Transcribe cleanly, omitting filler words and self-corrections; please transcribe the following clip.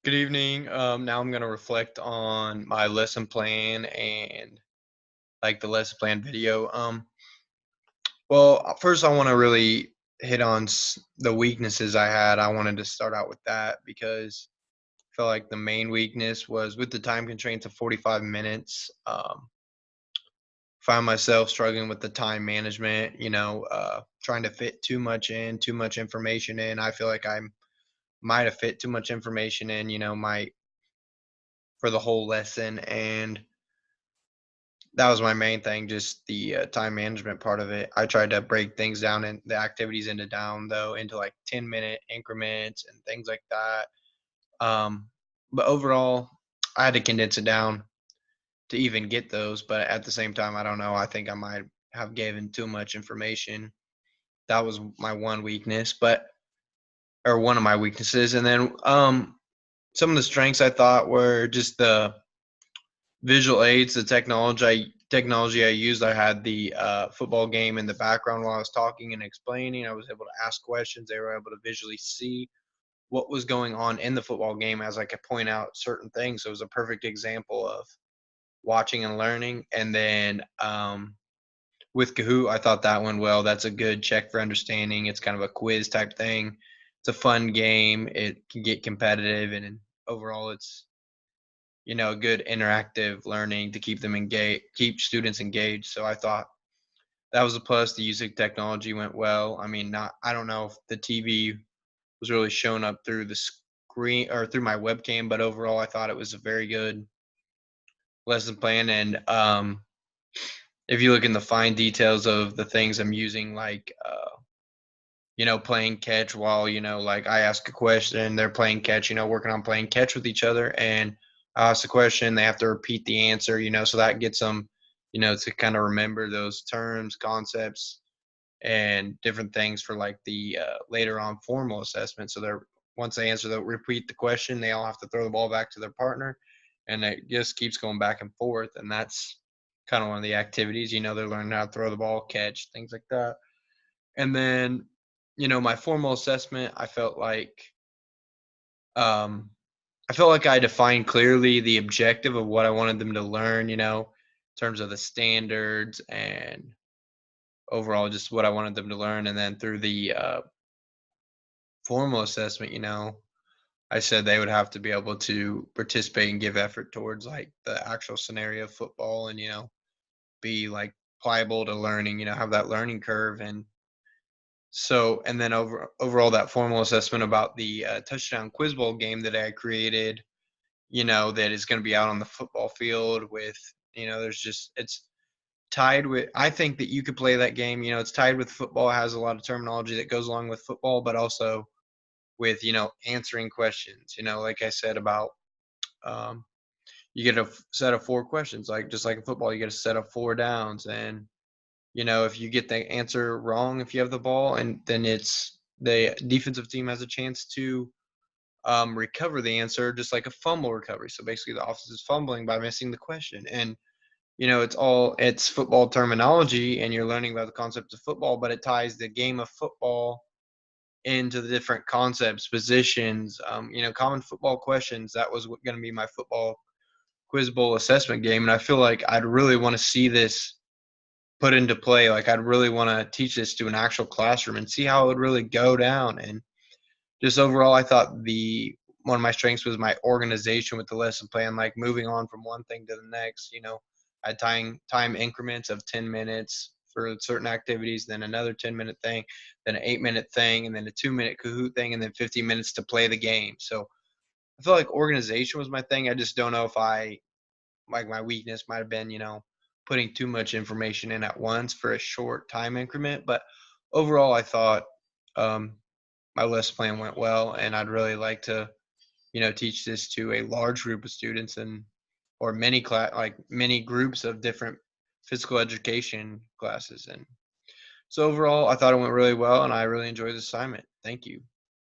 Good evening. Now I'm going to reflect on my lesson plan and like the lesson plan video. First I want to really hit on the weaknesses I had. I wanted to start out with that because I felt like the main weakness was with the time constraints of 45 minutes. Found myself struggling with the time management, trying to fit too much in, too much information in. I feel like I might have fit too much information in, might for the whole lesson. And that was my main thing, just the time management part of it. I tried to break things down and the activities into like 10-minute increments and things like that. Um, but overall, I had to condense it down to even get those. But at the same time, I don't know. I think I might have given too much information. That was my one weakness, or one of my weaknesses. And then some of the strengths I thought were just the visual aids, the technology I used. I had the football game in the background while I was talking and explaining. I was able to ask questions. They were able to visually see what was going on in the football game as I could point out certain things. So it was a perfect example of watching and learning. And then with Kahoot, I thought that went well. That's a good check for understanding. It's kind of a quiz type thing. It's a fun game. It can get competitive, and overall, it's good interactive learning to keep them engaged, keep students engaged. So I thought that was a plus. The use of technology went well. I mean, not I don't know if the TV was really showing up through the screen or through my webcam, but overall, I thought it was a very good lesson plan. And if you look in the fine details of the things I'm using, like playing catch while like I ask a question, they're playing catch, working on playing catch with each other, and I ask a question, they have to repeat the answer, so that gets them, to kind of remember those terms, concepts, and different things for like the later on formal assessment. So they're once they answer, they'll repeat the question. They all have to throw the ball back to their partner, and it just keeps going back and forth. And that's kind of one of the activities. They're learning how to throw the ball, catch, things like that. And then, my formal assessment, um, I felt like I defined clearly the objective of what I wanted them to learn, in terms of the standards and overall just what I wanted them to learn. And then through the formal assessment, I said they would have to be able to participate and give effort towards like the actual scenario of football and, be like pliable to learning, have that learning curve. And then overall, that formal assessment about the touchdown quiz bowl game that I created, that is going to be out on the football field with, there's just, it's tied with, I think that you could play that game, it's tied with football, has a lot of terminology that goes along with football, but also with, answering questions, like I said about, um, you get a set of four questions, like just like in football, you get a set of four downs. And if you get the answer wrong, if you have the ball, and then it's the defensive team has a chance to recover the answer, just like a fumble recovery. So basically, the offense is fumbling by missing the question. And it's football terminology, and you're learning about the concepts of football, but it ties the game of football into the different concepts, positions, common football questions. That was going to be my football quiz bowl assessment game, and I feel like I'd really want to see this put into play. Like I'd really want to teach this to an actual classroom and see how it would really go down. And just overall, I thought the one of my strengths was my organization with the lesson plan, like moving on from one thing to the next. I had time increments of 10 minutes for certain activities, then another 10-minute thing, then an 8-minute thing, and then a 2-minute Kahoot thing, and then 15 minutes to play the game. So I feel like organization was my thing. I just don't know if like my weakness might have been, putting too much information in at once for a short time increment. But overall, I thought um, my lesson plan went well, and I'd really like to, teach this to a large group of students and or many groups of different physical education classes. And so overall, I thought it went really well, and I really enjoyed the assignment. Thank you.